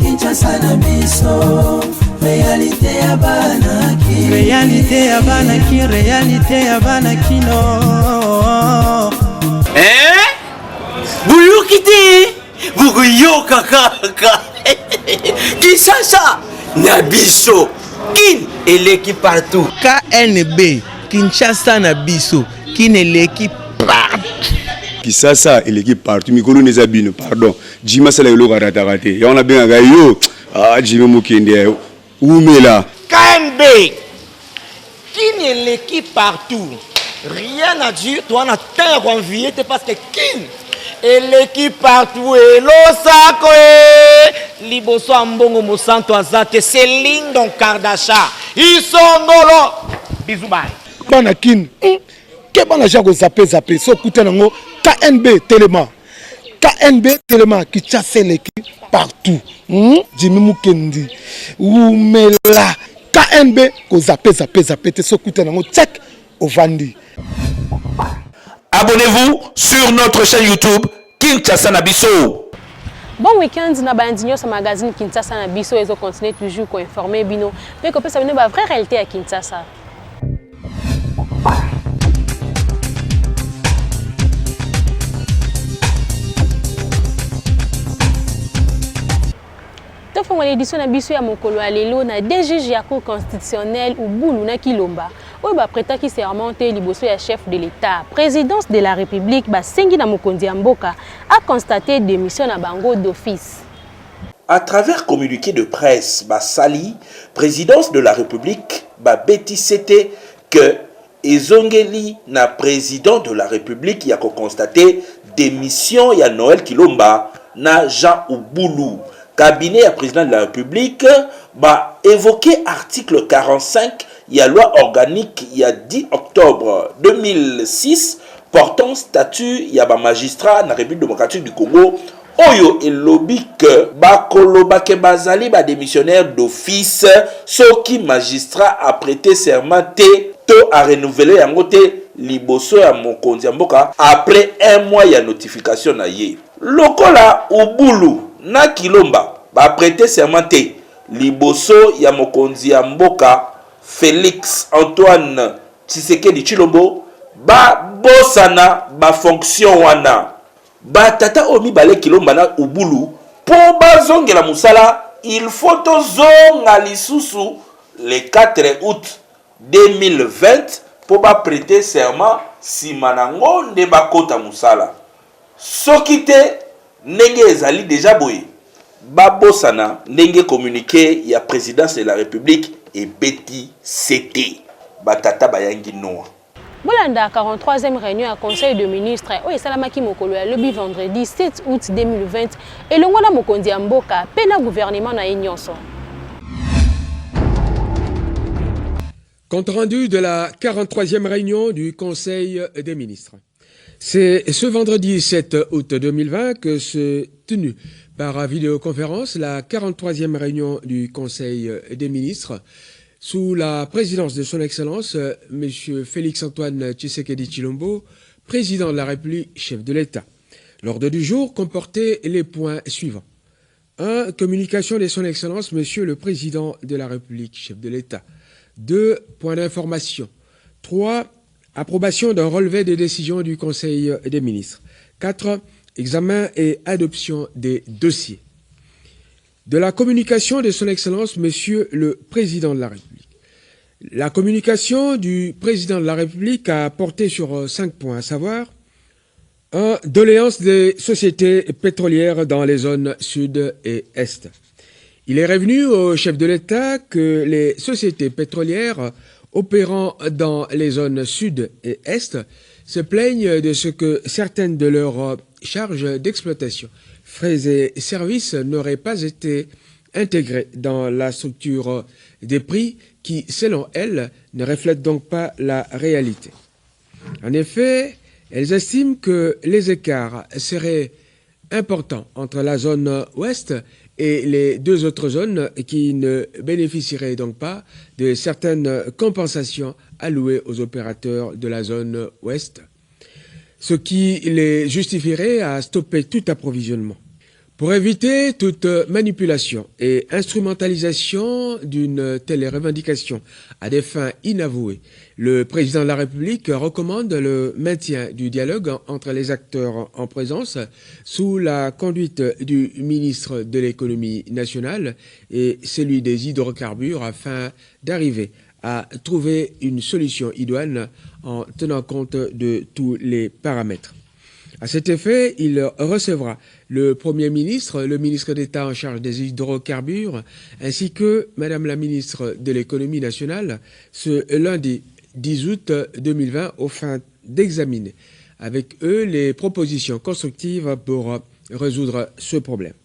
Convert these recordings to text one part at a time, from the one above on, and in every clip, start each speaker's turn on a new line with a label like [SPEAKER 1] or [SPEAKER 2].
[SPEAKER 1] Kinshasa na biso réalité ya banaki réalité ya banaki réalité ya banakino
[SPEAKER 2] Buyukite buguyoka kaka Kinshasa na biso kin eleki partout
[SPEAKER 3] KNB Kinshasa na biso kin eleki partout
[SPEAKER 4] Kinshasa eleki partout mikolo neza bino pardon Jima sala yolo raté ya on a bien gayo Jima mukende umela
[SPEAKER 2] KNB kin eleki partout rien à dire toi na terre envié parce que kin eleki partout elosako liboso ambongo mosanto azate Céline Don Kardasha isongolo bisous bye
[SPEAKER 5] bana kin ke bana jako zappé so kuta nango KNB Téléma qui chasse l'équipe partout Jimmy Mukendi umela KNB ko zappé te so kuta nango check ovandi.
[SPEAKER 6] Abonnez-vous sur notre chaîne YouTube Kinshasa na biso.
[SPEAKER 7] Bon week-end na bandinyo sa magazine Kinshasa na biso ezo continuer toujours ko informer bino mais ko pesa bino ba vraie réalité à Kinshasa. Tofongwa l'édition na biso ya mokolo alelo na DGG ya cour constitutionnelle ou Boulou na Kilomba. Oyo ba prêta qui sermenté liboso ya chef de l'État, présidence de la République ba sengi na mokonzi ya mboka a constaté démission na bango d'office.
[SPEAKER 6] À travers communiqué de presse, Sali, présidence de la République, Betty c'était que ezongeli na président de la République y a constaté démission ya Noël Kilomba na Jean Ouboulou. Cabinet à président de la République évoqué article 45 il y a loi organique il y a 10 octobre 2006 portant statut il y a magistrat dans la République démocratique du Congo oyo et lobby que Kolobake bazali démissionnaire d'office ceux qui magistrat a prêté serment to a renouvelé yango te liboso ya mokonzi ya mboka après un mois ya notification na ye lokola Ouboulou na Kilomba prêté serment te liboso ya mokonzi ya mboka Félix Antoine Tshisekedi Tshilombo bosana fonction wana tata omi bale Kilomba na Ouboulou po bazongela musala il faut tozonga lisusu le 4 août 2020 pour prêter serment simanango nde bakota musala soki te ndenge ezali déjà boye babosana ndenge communiqué ya présidence de la République et Betty c'était batata bayangi noa.
[SPEAKER 7] Bolanda 43e réunion à conseil de ministres oyo esalamaki mokolo ya lobi vendredi 7 août 2020 elongo na mokonzi ya mboka pe na gouvernement na nyonso.
[SPEAKER 8] Compte rendu de la 43e réunion du Conseil des ministres. C'est ce vendredi 7 août 2020 que s'est tenue par vidéoconférence la 43e réunion du Conseil des ministres sous la présidence de son Excellence M. Félix-Antoine Tshisekedi Tshilombo, président de la République, chef de l'État. L'ordre du jour comportait les points suivants. 1. Communication de son Excellence M. le Président de la République, chef de l'État. 2. Points d'information. 3. Approbation d'un relevé des décisions du Conseil des ministres. 4. Examen et adoption des dossiers. De la communication de son Excellence, Monsieur le Président de la République. La communication du Président de la République a porté sur 5 points, à savoir 1. Doléance des sociétés pétrolières dans les zones sud et est. Il est revenu au chef de l'État que les sociétés pétrolières opérant dans les zones sud et est se plaignent de ce que certaines de leurs charges d'exploitation, frais et services n'auraient pas été intégrés dans la structure des prix qui, selon elles, ne reflètent donc pas la réalité. En effet, elles estiment que les écarts seraient importants entre la zone ouest et les 2 autres zones qui ne bénéficieraient donc pas de certaines compensations allouées aux opérateurs de la zone ouest, ce qui les justifierait à stopper tout approvisionnement. Pour éviter toute manipulation et instrumentalisation d'une telle revendication à des fins inavouées, le président de la République recommande le maintien du dialogue entre les acteurs en présence sous la conduite du ministre de l'économie nationale et celui des hydrocarbures afin d'arriver à trouver une solution idoine en tenant compte de tous les paramètres. À cet effet, il recevra le Premier ministre, le ministre d'État en charge des hydrocarbures, ainsi que Madame la ministre de l'économie nationale, ce lundi 10 août 2020, aux fins d'examiner avec eux les propositions constructives pour résoudre ce problème.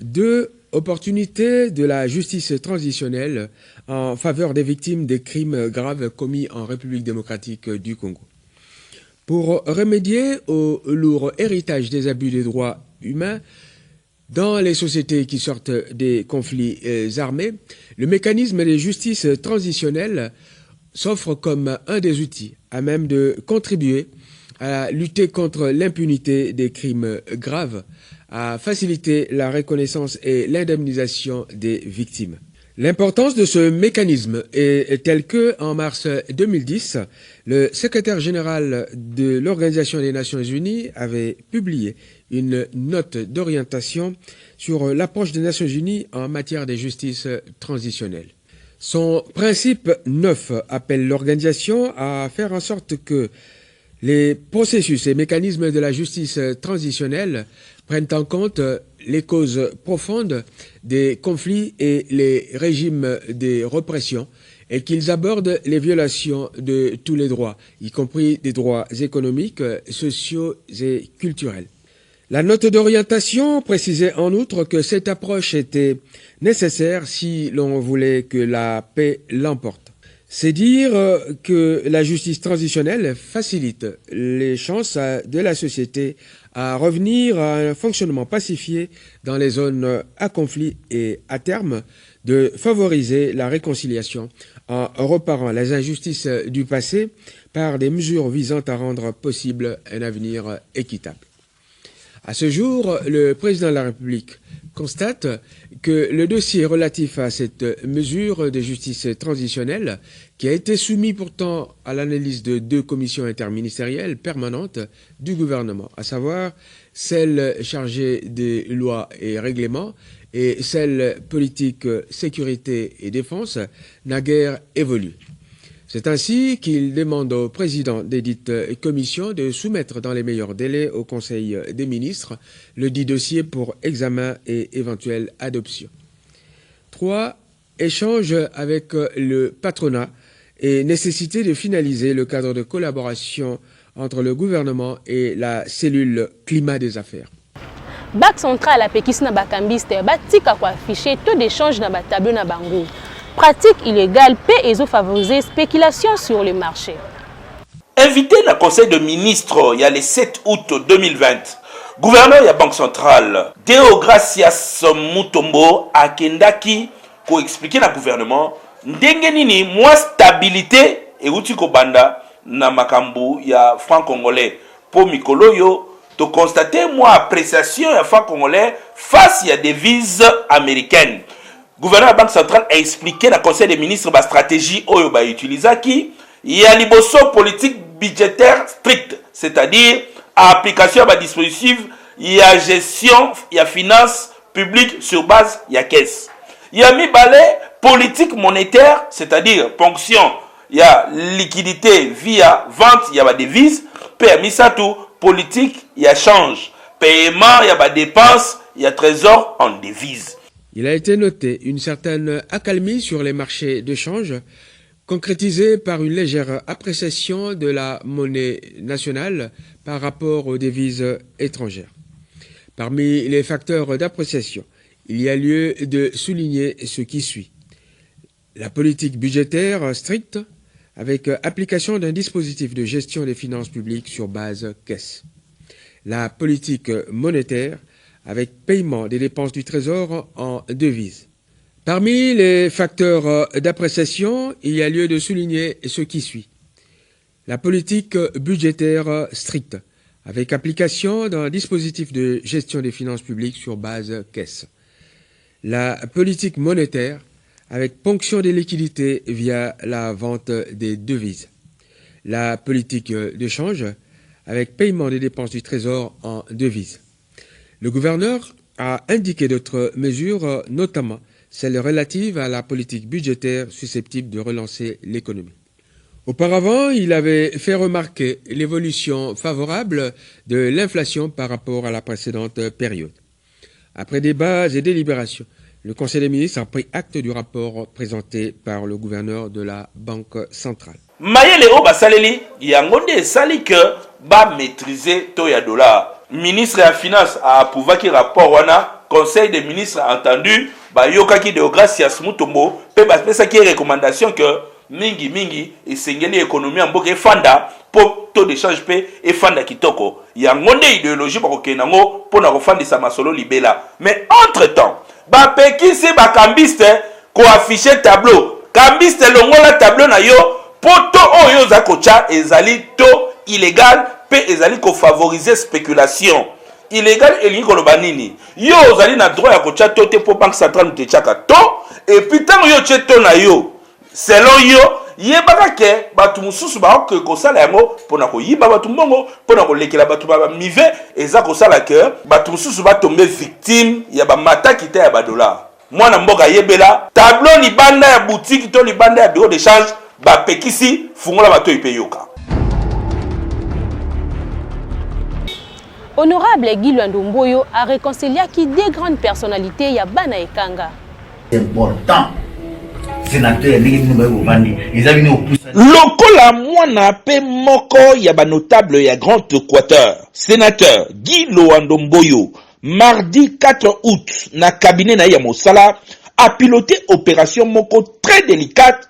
[SPEAKER 8] 2 opportunités de la justice transitionnelle en faveur des victimes des crimes graves commis en République démocratique du Congo. Pour remédier au lourd héritage des abus des droits humains dans les sociétés qui sortent des conflits armés, le mécanisme de justice transitionnelle s'offre comme un des outils à même de contribuer à lutter contre l'impunité des crimes graves, à faciliter la reconnaissance et l'indemnisation des victimes. L'importance de ce mécanisme est telle que, en mars 2010, le secrétaire général de l'Organisation des Nations Unies avait publié une note d'orientation sur l'approche des Nations Unies en matière de justice transitionnelle. Son principe 9 appelle l'organisation à faire en sorte que les processus et mécanismes de la justice transitionnelle prennent en compte les causes profondes des conflits et les régimes de répression et qu'ils abordent les violations de tous les droits, y compris des droits économiques, sociaux et culturels. La note d'orientation précisait en outre que cette approche était nécessaire si l'on voulait que la paix l'emporte. C'est dire que la justice transitionnelle facilite les chances de la société à revenir à un fonctionnement pacifié dans les zones à conflit et, à terme, de favoriser la réconciliation en reparant les injustices du passé par des mesures visant à rendre possible un avenir équitable. À ce jour, le président de la République constate que le dossier relatif à cette mesure de justice transitionnelle, qui a été soumis pourtant à l'analyse de 2 commissions interministérielles permanentes du gouvernement, à savoir celle chargée des lois et règlements et celle politique, sécurité et défense, n'a guère évolué. C'est ainsi qu'il demande au président des dites commissions de soumettre dans les meilleurs délais au Conseil des ministres le dit dossier pour examen et éventuelle adoption. 3. Échange avec le patronat et nécessité de finaliser le cadre de collaboration entre le gouvernement et la cellule climat des affaires.
[SPEAKER 7] Banque centrale a pekisi na bakambiste batika ko afficher taux d'échange na tableau na bango. Pratique illégale paie et favoriser spéculation sur le marché.
[SPEAKER 6] Invité dans le Conseil de ministres il y a le 7 août 2020, gouverneur de la Banque centrale, Deogracias Mutombo, a kendaki pour expliquer au gouvernement ndenge nini moins stabilité et utiko banda na makambu ya franc congolais pour mikolo yo to constater moi appréciation ya franc congolais face à des devises américaines. Gouverneur de la Banque centrale a expliqué dans le Conseil des ministres la stratégie oyo ba utilisaki ya liboso politique budgétaire stricte, c'est-à-dire application à dispositif ya gestion ya finance publique sur base ya caisse. Ya mibale politique monétaire, c'est-à-dire ponction ya liquidité via vente ya ba devise, permis ça tout politique ya change, paiement ya ba dépenses ya trésor en devise.
[SPEAKER 8] Il a été noté une certaine accalmie sur les marchés de change, concrétisée par une légère appréciation de la monnaie nationale par rapport aux devises étrangères. Parmi les facteurs d'appréciation, il y a lieu de souligner ce qui suit. La politique budgétaire stricte, avec application d'un dispositif de gestion des finances publiques sur base caisse. La politique monétaire, avec paiement des dépenses du Trésor en devises. Parmi les facteurs d'appréciation, il y a lieu de souligner ce qui suit. La politique budgétaire stricte, avec application d'un dispositif de gestion des finances publiques sur base caisse. La politique monétaire, avec ponction des liquidités via la vente des devises. La politique de change, avec paiement des dépenses du Trésor en devises. Le gouverneur a indiqué d'autres mesures, notamment celles relatives à la politique budgétaire susceptible de relancer l'économie. Auparavant, il avait fait remarquer l'évolution favorable de l'inflation par rapport à la précédente période. Après débats et délibérations, le Conseil des ministres a pris acte du rapport présenté par le gouverneur de la Banque centrale.
[SPEAKER 6] Mayele o basaleli yangonde esali que ba maîtriser to ya dollar. Ministre ya finance a approuvé ki rapport wana, Conseil des ministres a entendu ba yokaki de Gracias Mutombo pe ba pesa ki recommandation que mingi esengeli économie en mboka efanda po taux d'échange pe efanda kitoko. Yangonde idéologie ba kokenango po na kofandisa masolo libela. Mais entre-temps, ba pekisi ba kambiste ko afficher tableau. Kambiste longola tableau na yo poto oyo za kocha ezali to illégal pe ezali ko favoriser spéculation. Illégal elingi koloba nini? Yo ozali na droit ya kocha to te po banque centrale te chaka to et puis tant yo cheto na yo selon yo yebaka ke batu mususu ba ko kosala yango pona ko yiba batu mbongo pona ko lekela batu ba mive eza kosala ke batu mususu ba tomber victime ya ba mataki te ya ba dollar. Mwana mboka yebela tableau ni banda ya boutique to ni banda ya bureau de change ba pekisi fungola bato ipeyoka.
[SPEAKER 7] Honorable Guy Luandomboyo a réconcilié qui des grandes personnalités ya bana ekanga.
[SPEAKER 9] C'est important. Sénateur
[SPEAKER 6] Lokola mwana pe moko ya ba notable ya Grand Équateur. Sénateur Guy Luandomboyo mardi 4 août na cabinet na ya Mosala a piloté opération moko très délicate.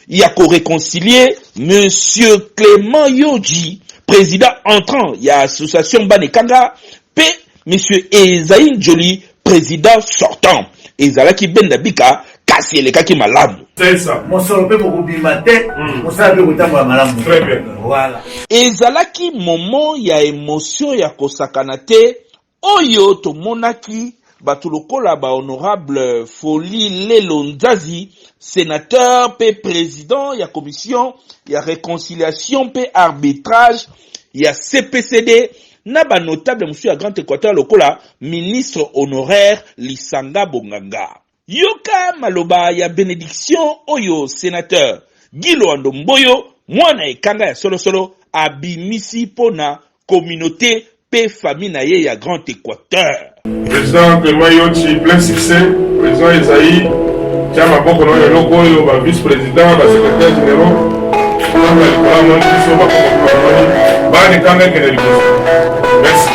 [SPEAKER 6] Il y a qu'au réconcilier Monsieur Clément Yodji, président entrant, il y a association Banekanga, P. Monsieur Ezaïn Joly, président sortant. Ezalaki Bendabika, Kassi le Kaki Malamu.
[SPEAKER 9] C'est ça. Mon solo pe beaucoup bimate, mon sabe utamba malamu. Très bien. Voilà.
[SPEAKER 6] Ezalaki moment ya émotion ya kosakanate, oyo to monaki, batulokola ba honorable Folie Lelo Nzazi, sénateur pe président ya commission ya réconciliation pe arbitrage ya CPCD na ba notable monsieur ya Grand Équateur lokola ministre honoraire Lisanga Bonganga. Yoka maloba ya bénédiction oyo sénateur Guy Luandomboyo mwana ekanga ya solo abimisi pona communauté pe famille na ye ya Grand Équateur.
[SPEAKER 10] Président Clément Yodji, plein succès. Président Ezaï, Tiama Bokono Yoloko, va vice-président, va secrétaire général. Merci.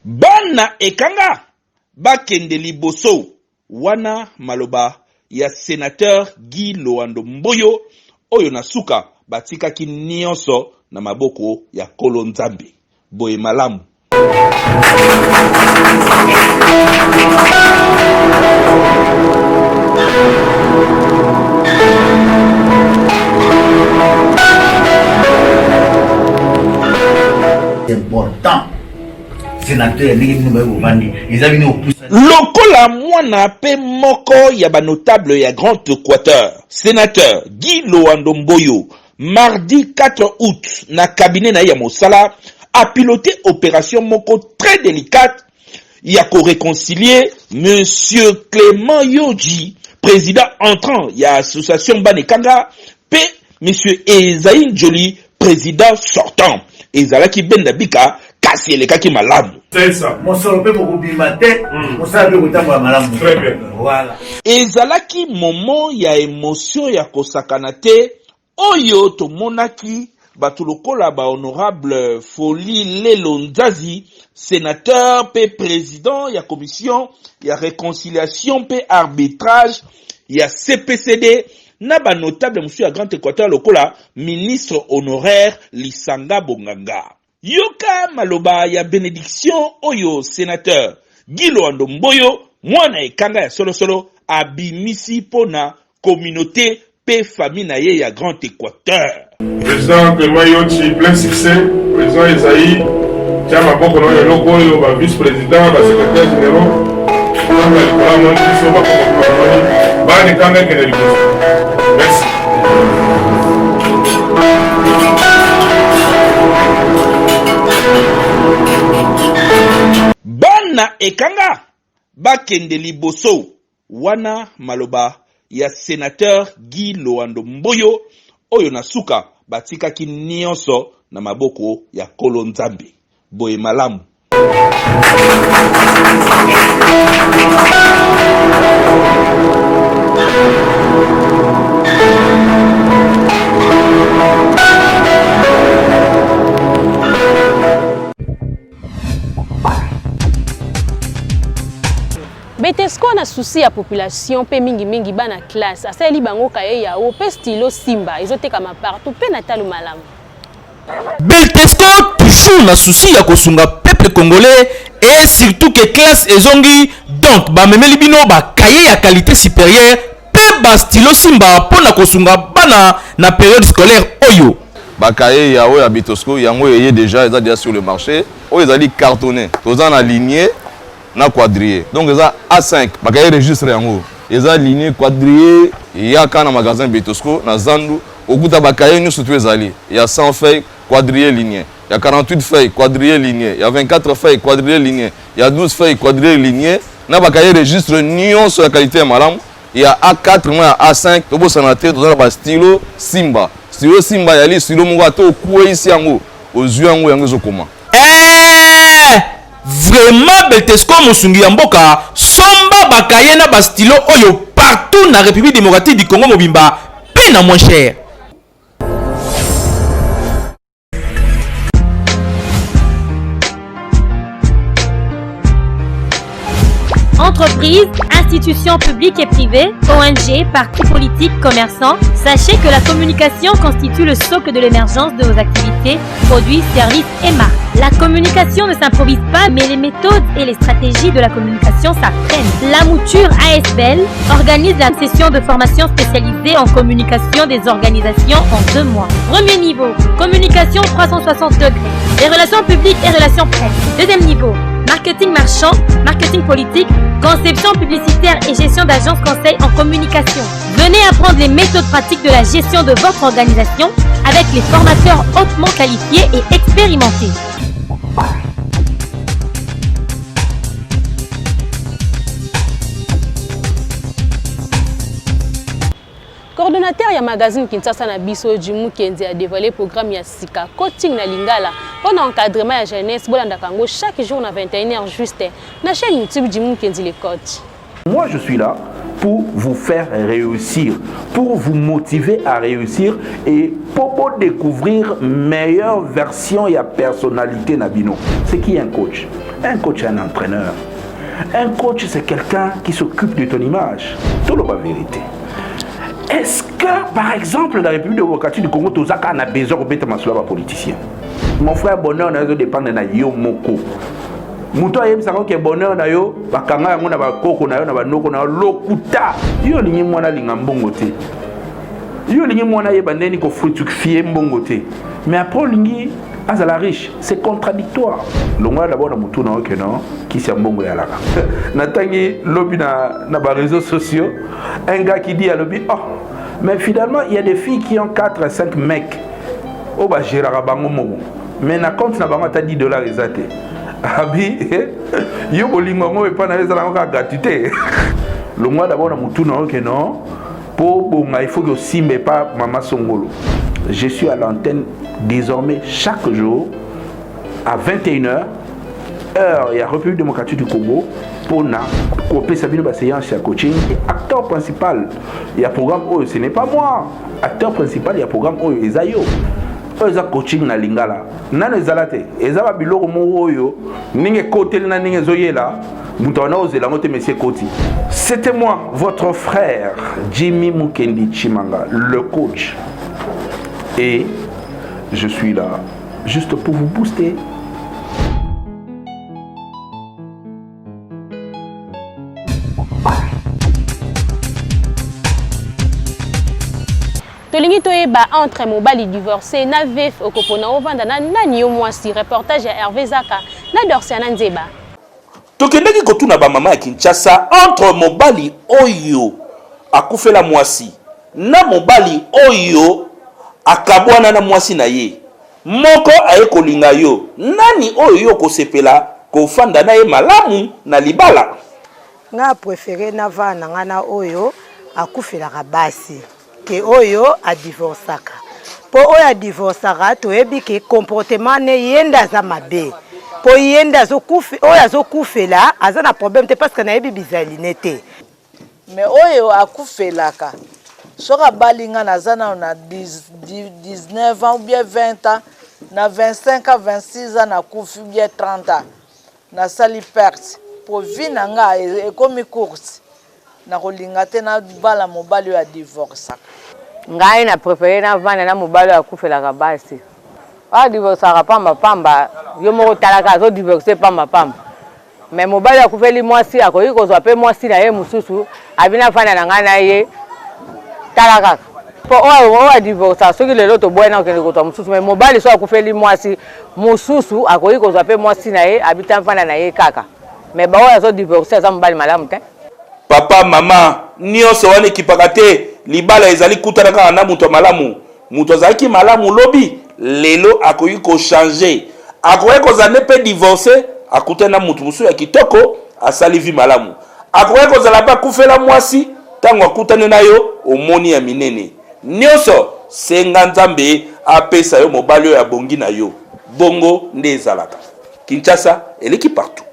[SPEAKER 6] Bana ekanga bakende liboso wana maloba ya sénateur Guy Luandomboyo oyo na suka batikaki nyonso na maboko ya Kolo Nzambe. Boye malamu.
[SPEAKER 9] C'est important. Sénateur
[SPEAKER 6] Lokola mwana pe moko ya ba notable ya Grand Équateur. Sénateur Guy Luandomboyo mardi 4 août na cabinet na ya Mosala a piloté opération moko très délicate. Il y a qu'au réconcilier Monsieur Clément Yodji, président entrant, il y a association Banekanga, P. Monsieur Ezaïn Joly, président sortant. Ezalaki Bendabika, Kassi le Kaki Malamu.
[SPEAKER 10] C'est ça.
[SPEAKER 9] Mon solo pe beaucoup bimate, mon sabe utamba malamu.
[SPEAKER 10] Très bien.
[SPEAKER 9] Voilà.
[SPEAKER 6] Ezalaki moment ya émotion ya kosakanate, oyo to monaki, batulokola ba honorable Folie Lelo Nzazi, sénateur pe président ya commission ya réconciliation pe arbitrage ya CPCD na ba notable monsieur à Grand Équateur lokola ministre honoraire Lisanga Bonganga. Yoka maloba ya bénédiction oyo sénateur Gilo Andomboyo mwana ekanga ya solo abimisi pona communauté pe famille na ye ya Grand Équateur.
[SPEAKER 10] Président Clément Yotchi, plein succès. Président Esaïe, tiens ma bonne le logo, le vice-président, le secrétaire général. Merci.
[SPEAKER 6] Bana ekanga bakende liboso wana maloba ya sénateur Guy Loando Mboyo oyo na suka batikaki nyonso na maboko ya Kolo Nzambe. Boye malamu.
[SPEAKER 7] Betesco na souci ya population pe mingi bana classe asali bango kaye ya o pe stylo Simba ezoteka ma partout pe natalo malamu.
[SPEAKER 11] Betesco toujours na souci ya kosunga peuple congolais et surtout que classe ezongi donc ba memeli bino ba kaye ya qualité supérieure pe ba stylo Simba pona kosunga bana na période scolaire oyo.
[SPEAKER 12] Ba kaye ya oyo ya Betesco yango yeye déjà sur le marché oyo ezali cartonné toza na lignée na quadrillé donc ça A5 bakaye registre yango eza lignée quadrillé ya kana magasin Betesco na Zandu okuta bakaye nyusu tu ezali ya 100 feuilles quadrillé lignée ya 48 feuilles quadrillé lignée ya 24 feuilles quadrillé lignée ya 12 feuilles quadrillé lignée na bakaye registre nyonso ya qualité ya malamu ya A4 moins A5 tobo sanaté toza ba stylo Simba yali stylo mungo to kuwe isi yango ozu yango ezokoma.
[SPEAKER 11] Vraiment Betesco musungi ya mboka somba bakaye na ba stylo oyo partout na République démocratique du Congo mobimba pe na moins cher.
[SPEAKER 13] Entreprises, institutions publiques et privées, ONG, partis politiques, commerçants, sachez que la communication constitue le socle de l'émergence de vos activités, produits, services et marques. La communication ne s'improvise pas, mais les méthodes et les stratégies de la communication s'apprennent. La Mouture ASBL organise la session de formation spécialisée en communication des organisations en 2 mois. Premier niveau, communication 360 degrés, les relations publiques et relations presse. Deuxième niveau, marketing marchand, marketing politique, conception publicitaire et gestion d'agence conseil en communication. Venez apprendre les méthodes pratiques de la gestion de votre organisation avec les formateurs hautement qualifiés et expérimentés.
[SPEAKER 7] Coordonnateur ya magazine Kinshasa na biso Jimu Kenzi a dévoilé le programme ya Sika coaching na Lingala pendant encadrement ya jeunesse bolanda kango chaque jour na 21h juste na chaîne YouTube Jimu Kenzi le coach.
[SPEAKER 6] Moi je suis là pour vous faire réussir, pour vous motiver à réussir et pour découvrir meilleure version et personnalité Nabino. C'est qui un coach? Un coach est un entraîneur. Un coach c'est quelqu'un qui s'occupe de ton image. Tout le vérité. Est-ce que, par exemple, la République démocratique du Congo, Tozaka a besoin de mettre ma politicien? Mon frère Bonheur n'a pas dépendre de yo moko. Mouto ayem sako ke Bonheur na yo, bakanga yango na bakoko na yo na banoko na lokuta. Yo lingi mwana linga mbongo te. Yo lingi mwana yeba ndeni ko fructifier mbongo te. Mais après lingi azala riche, c'est contradictoire. Longa d'abord na mutu na oke non, qui c'est mbongo ya laka. Natangi lobby na ba réseaux sociaux, un gars qui dit à lobby oh mais finalement il y a des filles qui ont 4 à 5 mecs. Oh bah gérera bango mogo. Mais na compte na bango ta $10 ezate. Abi yo bolingo ngo e pa na ezala ngo ka gratuité. Longa d'abord na mutu na oke non, pour bonga il faut que simbe pas mama songolo. Je suis à l'antenne désormais chaque jour à 21h, heure il y a République démocratique du Congo pour na couper Sabine Basséan chez coaching. Et acteur principal, il y a programme O, ce n'est pas moi. Acteur principal, il y a programme O, Esayo.
[SPEAKER 14] eza coaching na lingala nano ezala te eza ba biloko moko oyo ninge koteli na ninge zoyela muto na ozela ngote monsieur Koti. C'était moi votre frère Jimmy Mukendi Chimanga, le coach, et je suis là juste pour vous booster.
[SPEAKER 7] Tolingi toyeba entre mobali divorcé na vef okopona ovanda na nani yo mwasi. Reportage ya Hervé Zaka na Dorsiana Nzeba.
[SPEAKER 6] Tokendeki kotuna ba mama ya Kinshasa entre mobali oyo akufela mwasi na mobali oyo akabwana na mwasi na ye. Moko aye kolinga yo. Nani oyo kosepela kofanda na ye malamu na libala?
[SPEAKER 15] Nga préféré na vana ngana oyo akufela kabasi. Ke oyo a divorcaka. Po oyo a divorcaka toyebi ke comportement ne yenda za mabe. Po yenda zo kufi oyo zo kufela azana problème te parce que na yebi bizali nete.
[SPEAKER 16] Mais oyo akufelaka. Soka balinga nazana na 19 ans ou bien 20 ans, na 25 ans, 26 ans na kufi bien 30 ans. Na sali perte. Po vi nanga ekomi course. Na kolinga te na bala mobali ya divorce.
[SPEAKER 17] Ngai na préféré na vana na mobali ya kufela kabasi. A divorce pamba pamba yo moko talaka zo divorcer pamba pamba. Mais mobali ya kufeli mwasi akoyi kozwa pe mwasi na ye mususu abina vana na ngana ye talaka. Po o divorce soki lelo to boyena okende kotwa mususu mais mobali so akufeli mwasi mususu akoyi kozwa pe mwasi na ye abita vana na ye kaka. Mais ba o zo divorcer za mobali malamu te.
[SPEAKER 6] Papa, mama, nyonso wana ekipaka te libala ezali kutana kaka na muto malamu. Muto azalaki malamu lobi lelo akoyi ko changer. Akoyi kozana pe divorcer akutana mutu musu ya kitoko asali vi malamu. Akoyi kozala pa kufela mwasi tango akutane na yo omoni ya minene. Nyonso senga Nzambe apesa yo mobali ya bongi na yo. Bongo nde ezalaka. Kinshasa eleki partout.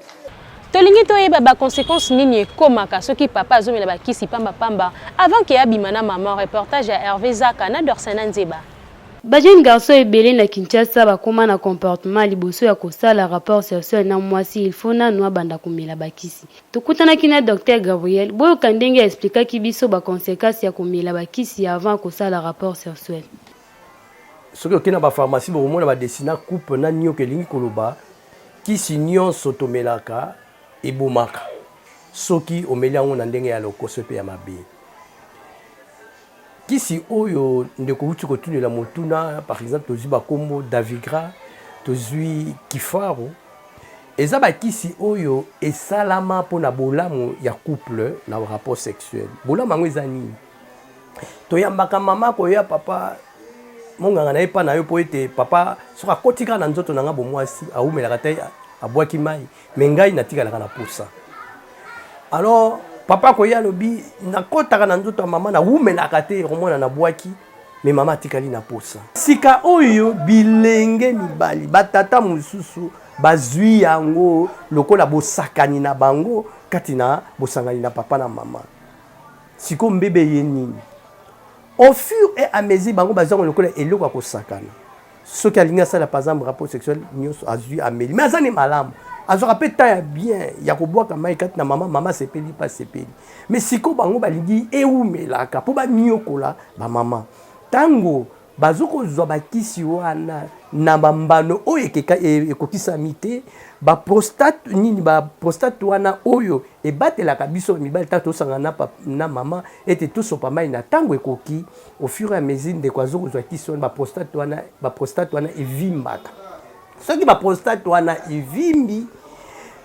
[SPEAKER 7] Tolingi toyeba ba conséquences nini ekomaka soki papa azomela bakisi pamba pamba avant que abima na maman. Reportage ya Hervé Zaka na Dorsiana Nzeba.
[SPEAKER 18] Ba jeune garçon ebele na Kinshasa bakoma na comportement liboso ya kosala rapport sexuel na mwasi il faut na noa banda komela bakisi. Tokutana kina Dr Gabriel boyo kandenge expliquer ki biso ba conséquences ya komela bakisi avant kosala rapport sexuel.
[SPEAKER 19] Soki okina ba pharmacie bo mona ba dessiner coupe na nyoke lingi koloba kisi nyonso tomelaka ebomaka soki omeli yango na ndenge ya lokoso pe ya mabe. Kisi oyo ndeko uti kotunela motuna par exemple tozwi bakombo Davigra, tozwi Kifaro, eza bakisi oyo esalama mpona bolamu ya couple na rapport sexuel. Bolamu yango eza nini? Toyambaka mama koya papa monganga na ye pa na yo po ete papa soka kotika na nzoto nanga bomwasi aumelaka te abwaki mai me ngai natikalaka na posa. Alors papa koya lobi nakotaka na nzoto ya mama na umelaka te romona na bwaki me mama atikali na posa. Sika oyo bilenge mibali batata mususu bazwi yango lokola bosakani na bango kati na bosangani na papa na mama. Siko mbebe ye nini? Au fur et à mesure bango bazango lokola eloko ya kosakana. Ce qui a ligné ça par exemple rapport sexuel nyonso azui ameli mais azani malamu azora peta bien ya kobwaka mai kati na mama sepeli pas sepeli mais siko bango balingi eumelaka po ba nyokola ba mama tango bazoko zwa bakisi wana na bambano oyo ekokisa mite ba prostate nini ba prostate wana oyo ebatelaka biso mibali tato sangana na mama ete tout sopa mai na tango ekoki au fur et à mesure de kwa zoko zwa kisi wana ba prostate wana evimbaka soki ba prostate wana evimbi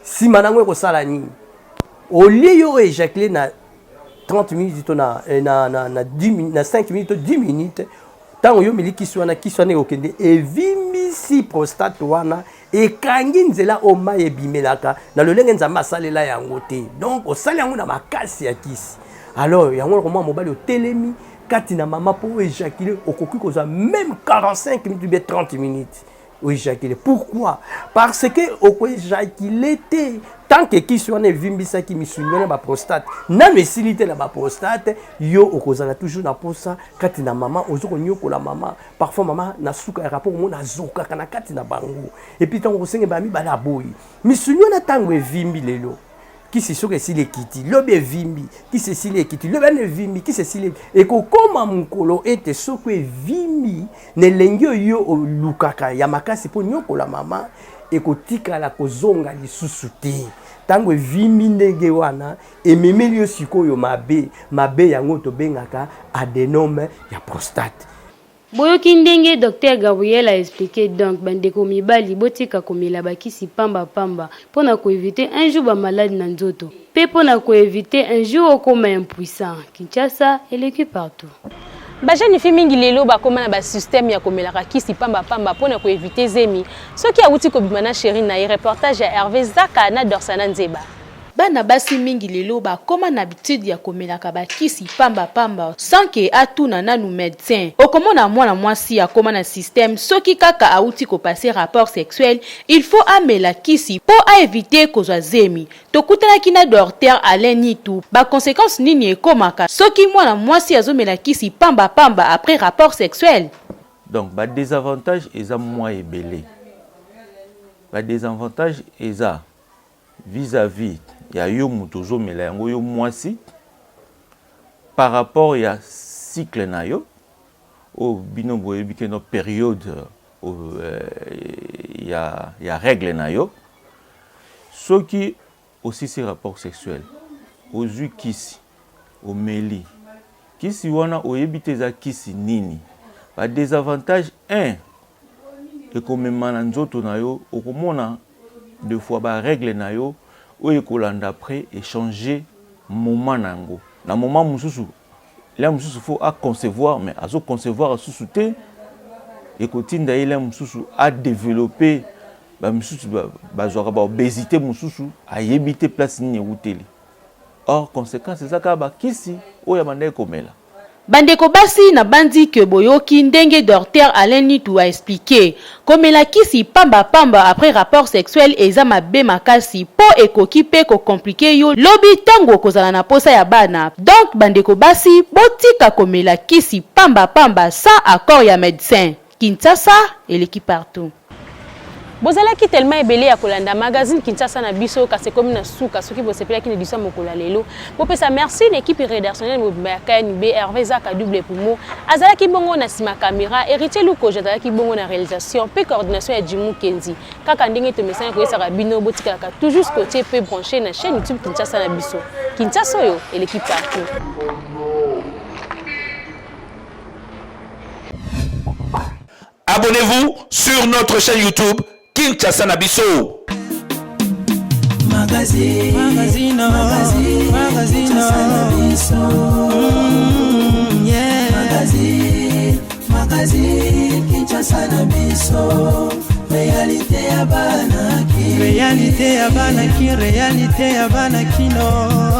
[SPEAKER 19] sima nango ekosala nini olie yo éjaculer na 30 minutes to na 5 minutes 10 minutes tango yo milikisi wana okende evimbisi prostate wana ekangi nzela o mai ebimelaka na lolenge nzambe asalela yango te donc osali yango na makasi ya kisi. Alors yango komwa mobali otelemi kati na mama po éjaculer okoki kozwa même 45 minutes bien 30 minutes oéjaculer. Pourquoi? Parce que oéjaculer tant que qui soit vimbisa qui misuniona ba prostate na mesilité na ba prostate yo okozala toujours na posa kati na maman ozoko nyokola maman parfois maman na suka ya rapport mona zoka kana kati na bango et puis tant osenge ba mi bala boyi misuniona tango evimbi lelo qui se soke si les kiti lobe vimbi qui se si les kiti lobe ne vimbi qui se si les et ko koma mukolo ete sokwe vimbi ne lengyo yo lukaka ya makasi po nyokola mama et kotika la kozonga lisusu te tango vimbi ndenge wana ememeli yo sikoyo mabe yango tobengaka adenome ya prostate.
[SPEAKER 18] Boyoki ndenge Dr Gabriel a expliqué donc bandeko mibali botika komela bakisi pamba pona ko éviter un jour ba malade na nzoto pe pona ko éviter un jour okoma impuissant. Kinshasa et l'équipe partout.
[SPEAKER 7] Bajani fi mingi lelo bakoma na ba système ya komelaka kisi pamba pona ko éviter zemi soki awuti ko bimana chéri na reportage ya Hervé Zaka na Dorsana Nzeba.
[SPEAKER 20] Bana basi mingi lelo bakoma na habitude ya komelaka bakisi pamba sans que atuna nanu médecin okomona mwana mwasi ya koma na système soki kaka auti ko passer rapport sexuel il faut amela kisi pour éviter kozwa zemi tokutana kina docteur Alain Nitu ba conséquences nini ekomaka soki mwana mwasi azomela kisi pamba après rapport sexuel.
[SPEAKER 21] Donc ba désavantage eza moi ebele ba désavantage eza vis-à-vis ya yo mutozo mela yango yo mwasi par rapport ya cycle na yo au bino boye bikeno période ya règle na yo soki aussi ces rapports sexuels aux kisi au meli kisi wana oyebite za kisi nini ba désavantage 1 et comme nzoto na yo okomona deux fois ba règle na yo oye kolanda après échanger moment nango na moment mususu là mususu faut à concevoir mais azo concevoir susu te et kotinda ile mususu à développer ba mususu ba zora ba obésité mususu a yebite place ni uteli or conséquence c'est ça ka ba kisi oya bande komela.
[SPEAKER 20] Bandeko basi na bandi ke boyoki ndenge docteur Alain Nitu a expliqué comme la kisi pamba après rapport sexuel eza mabe makasi po ekoki pe ko compliqué yo lobi tango kozala na posa ya bana donc bandeko basi botika comme la kisi pamba sans accord ya médecin. Kinshasa et l'équipe partout.
[SPEAKER 7] Bozala ki tellement ebele ya kolanda magazine Kinshasa na biso kasi comme na suka soki bosepela ki ne disa mokola lelo popesa merci l'équipe rédactionnelle mobimba KNB Hervé Zaka double poumon azala ki bongo na sima caméra héritier Luko jadala ki bongo na réalisation pe coordination ya Jimu Kenzi kaka ndenge to message ko yesa bino botika ka toujours côté pe branché na chaîne YouTube Kinshasa na biso Kinshasa yo et l'équipe partout.
[SPEAKER 6] Abonnez-vous sur notre chaîne YouTube Kinshasa na biso.
[SPEAKER 1] Magazine Kinshasa na biso. Réalité ya bana ki réalité ya bana kino.